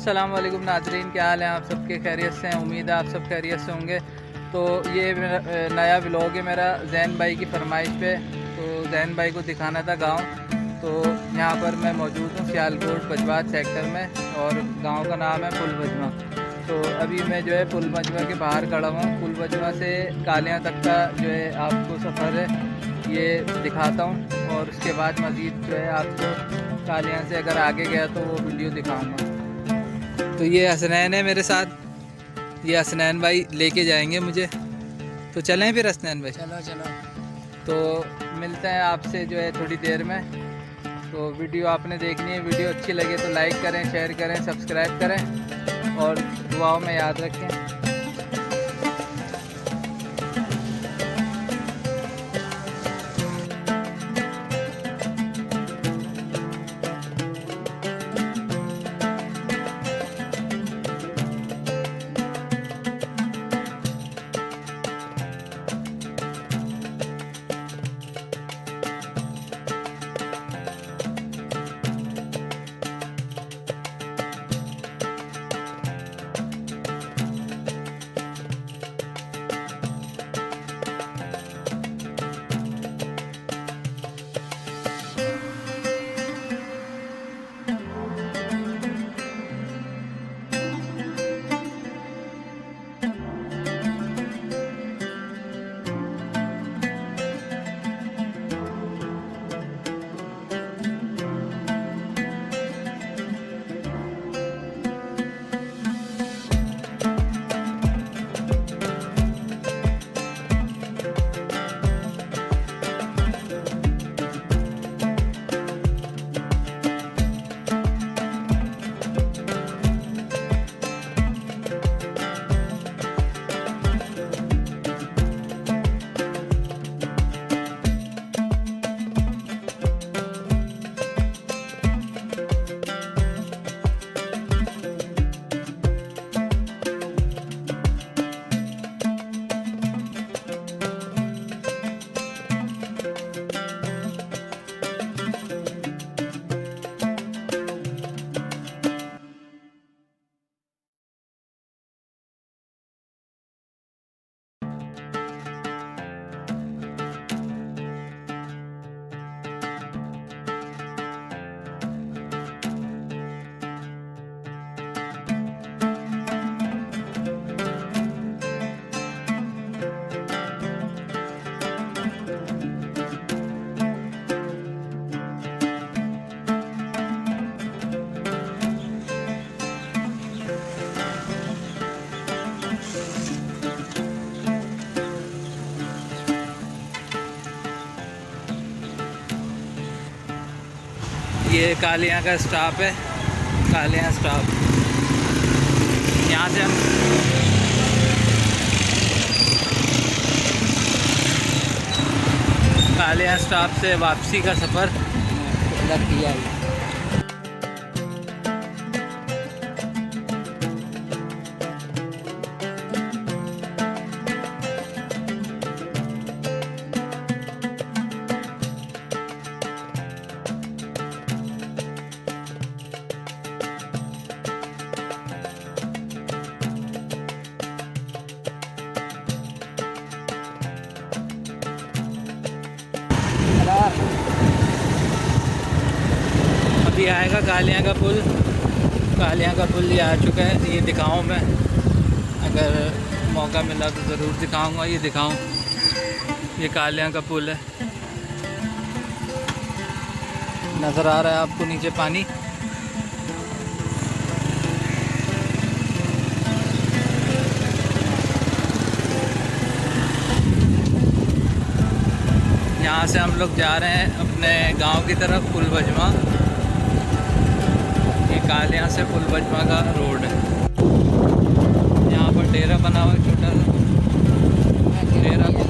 अस्सलाम वालेकुम नाजरीन, क्या हाल है आप सबके? खैरियत से हैं? उम्मीद है आप सब खैरियत से होंगे। तो ये मेरा नया व्लॉग है मेरा जैन भाई की फरमाइश पे। तो जैन भाई को दिखाना था गांव। तो यहाँ पर मैं मौजूद हूँ सियालकोट बजवात सेक्टर में और गांव का नाम है पुल बजवा। तो अभी मैं जो है पुल बजवा के बाहर खड़ा हुआ हूँ। पुल बजवा से कालियां तक का जो है आपको सफ़र है ये दिखाता हूँ और उसके बाद मज़ीद जो है आपको कालियां से अगर आगे गया तो वो वीडियो दिखाऊंगा। तो ये हसनैन है मेरे साथ, ये हसनैन भाई लेके जाएंगे मुझे। तो चलें फिर हसनैन भाई? चलो चलो। तो मिलते हैं आपसे जो है थोड़ी देर में। तो वीडियो आपने देखनी है, वीडियो अच्छी लगे तो लाइक करें, शेयर करें, सब्सक्राइब करें और दुआओं में याद रखें। ये कालियां का स्टॉप है, कालियां स्टॉप। यहाँ से हम कालियां स्टॉप से वापसी का सफ़र किया है। अभी आएगा कालियां का पुल। कालियां का पुल ये आ चुका है, ये दिखाऊं मैं, अगर मौका मिला तो ज़रूर दिखाऊंगा। ये दिखाऊं, ये कालियां का पुल है, नज़र आ रहा है आपको नीचे पानी। यहाँ से हम लोग जा रहे हैं अपने गांव की तरफ, पुल बजवा। ये कालियां से पुल बजवा का रोड है। यहाँ पर डेरा बना हुआ है, छोटा सा डेरा।